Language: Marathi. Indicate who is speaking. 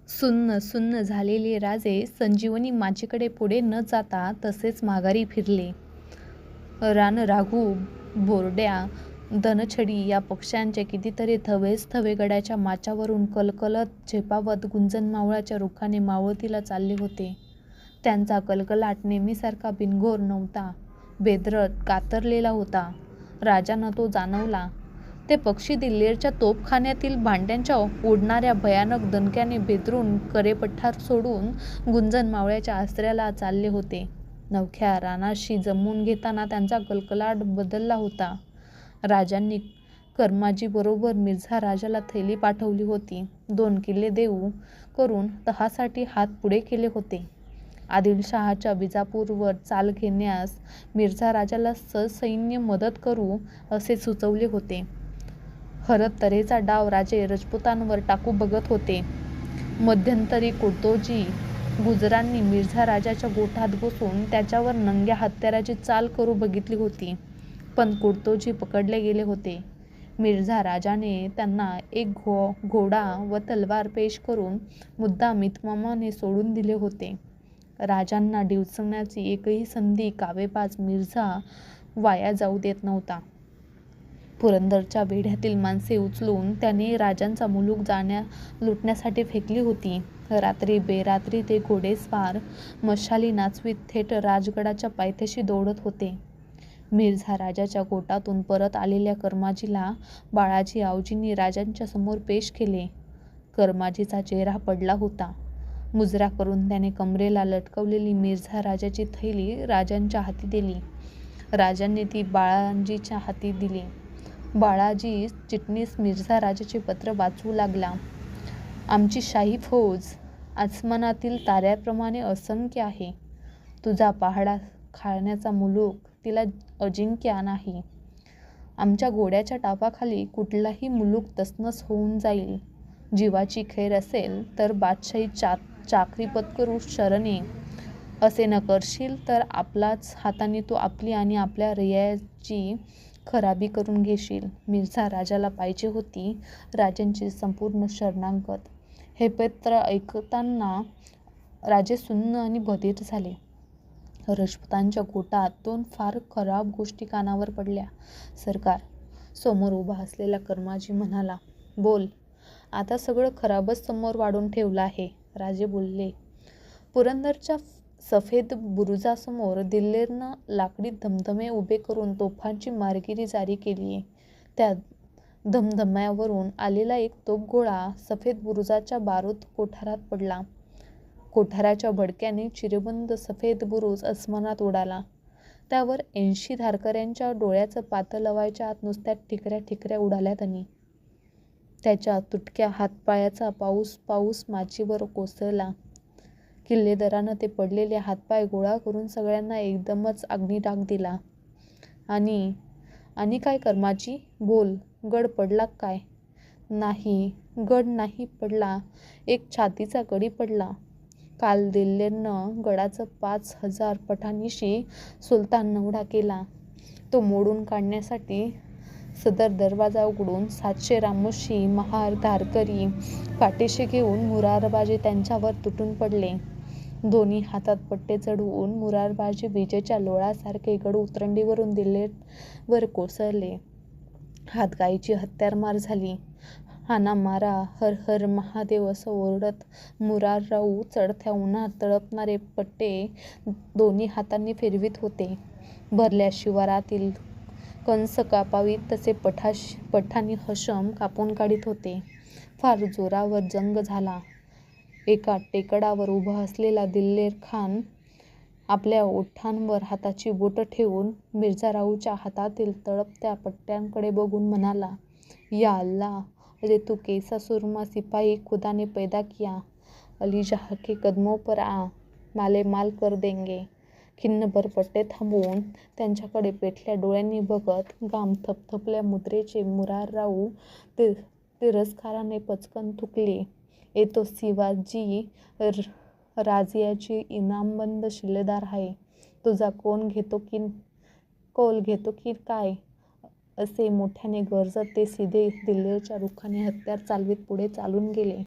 Speaker 1: सुन्न सुन्न झालेले राजे संजीवनी माचीकडे पुढे न जाता तसेच माघारी फिरले. रानराघू, बोरड्या, धनछडी या पक्ष्यांचे कितीतरी थवेच थवे गडाच्या माचावरून कलकलत झेपावत गुंजन मावळाच्या रुखाने मावळतीला चालले होते. त्यांचा कलकलाट नेहमीसारखा बिनघोर नव्हता, बेधरट, कातरलेला होता. राजांना तो जाणवला. ते पक्षी दिल्लीरच्या तोफखान्यातील भांड्यांच्या उडणाऱ्या भयानक दणक्याने बेदरून करेपठार सोडून गुंजन मावळ्याच्या आसऱ्याला चालले होते. नवख्या रानाशी जमवून घेताना त्यांचा कलकलाट बदलला होता. राजांनी कर्माजीबरोबर मिर्झा राजाला थैली पाठवली होती. 2 किल्ले देऊ करून तहासाठी हात पुढे केले होते. आदिलशहाच्या विजापूरवर चाल घेण्यास मिर्झा राजाला ससैन्य मदत करू असे सुचवले होते. हरत तऱ्हेचा डाव राजे राजपुतांवर टाकू बघत होते. मध्यंतरी कुर्तोजी गुजरांनी मिर्झा राजाच्या गोठात घुसून त्याच्यावर नंग्या हत्याराची चाल करू बघितली होती, पण कुर्तोजी पकडले गेले होते. मिर्झा राजाने त्यांना एक घोडा व तलवार पेश करून मुद्दाम इतमामाने सोडून दिले होते. राजांना डिवचण्याची एकही संधी कावेबाज मिर्झा वाया जाऊ देत नव्हता. पुरंदरच्या वेढ्यातील माणसे उचलून त्याने राजांचा मुलूक लुटण्यासाठी फेकली होती. रात्री बेरात्री ते घोडेस्वार मशाली नाचवीत थेट राजगडाच्या पायथ्याशी दौडत होते. मिर्झा राजाच्या गोटातून परत आलेल्या कर्माजीला बाळाजी आवजींनी राजांच्या समोर पेश केले. कर्माजीचा चेहरा पडला होता. मुजरा करून त्याने कमरेला लटकवलेली मिर्झा राजाची थैली राजांच्या हाती दिली. राजांनी ती बाळाजीच्या हाती दिली. बाळाजी चिटणीस मिर्झा राजाचे पत्र वाचू लागला. आमची शाही फौज आसमानातील ताऱ्याप्रमाणे असंख्य आहे. तुझा पहाडा खाण्याचा मुलूक तिला अजिंक्य नाही. आमच्या घोड्याच्या टापाखाली कुठलाही मुलूक तसनस होऊन जाईल. जीवाची खैर असेल तर बादशाही चाकरी पत्करू शरण ये. असे न करशील तर आपल्याच हाताने तू आपली आणि आपल्या रय्याची खराबी करून घेशील. मिर्झा राजाला पाहिजे होती राजांची संपूर्ण शरणागत. हे पत्र ऐकताना राजे सुन्न आणि बधीर झाले. राजपुतांच्या गोटात 2 फार खराब गोष्टी कानावर पडल्या. सरकार, समोर उभा असलेला कर्माजी म्हणाला. बोल. आता सगळं खराबच समोर वाढून ठेवलं आहे. राजे बोलले. पुरंदरच्या सफेद बुरुजासमोर दिल्लीरनं लाकडी धमधमे उभे करून तोफांची मारगिरी जारी केलीये. त्या धमधम्यावरून आलेला एक तोफगोळा सफेद बुरुजाच्या बारूद कोठारात पडला. कोठाराच्या भडक्याने चिरेबंद सफेद बुरुज अस्मानात उडाला. त्यावर 80 धारकऱ्यांच्या डोळ्याचं पातं लवायच्या आत नुसत्या ठिकऱ्या ठिकऱ्या उडाल्या तनी. त्याच्या तुटक्या हातपायाचा पाऊस माचीवर कोसळला. किल्लेदारानं ते पडलेले हातपाय गोळा करून सगळ्यांना एकदमच अग्निडाग दिला. आणि काय कर्माजी? बोल. गड पडला काय? नाही, गड नाही पडला. एक छातीचा गडी पडला. काल दिल्लीरनं गडाचं 5000 पठाणीशी सुलतान नवडा केला. तो मोडून काढण्यासाठी सदर दरवाजा उघडून 700 रामोशी महार धारकरी पाठीशी घेऊन मुरारबाजी त्यांच्यावर तुटून पडले. दोन्ही हातात पट्टे चढवून मुरारबाजी विजेच्या लोळासारखे गड उतरंडीवरून दिल्लीवर कोसळले. हातगाईची हत्यारमार झाली. हाना मारा, हर हर महादेव असं ओरडत मुरारराव चढत्या उन्हात तळपणारे पट्टे दोन्ही हातांनी फिरवीत होते. भरल्या शिवारातील कंस कापावीत तसे पठाणी हशम कापून काढीत होते. फार जोरावर जंग झाला. एका टेकडावर उभा असलेला दिल्लीर खान आपल्या ओठांवर हाताची बोटं ठेवून मिर्झारावच्या हातातील तळपत्या पट्ट्यांकडे बघून म्हणाला. या अल्लाह, अरे तू कैसा सुरमा सिपाही खुदा ने पैदा किया. अली जहाँ के कदमों पर आ, माले माल कर देंगे. खिन्नभर पट्टे थांबवून त्यांच्याकडे पेटल्या डोळ्यांनी बघत गाम थपथपल्या मुद्रेचे मुरारराव तिरस्काराने पचकन थुंकले. ए तो शिवाजी राजियाची इनामबंद शिलेदार आहे. तुझा कौल घेतो की काय? असे मोठ्याने गरजत ते सीधे दिल्लीरच्या रुखाने हत्यार चालवीत पुढे चालून गेले.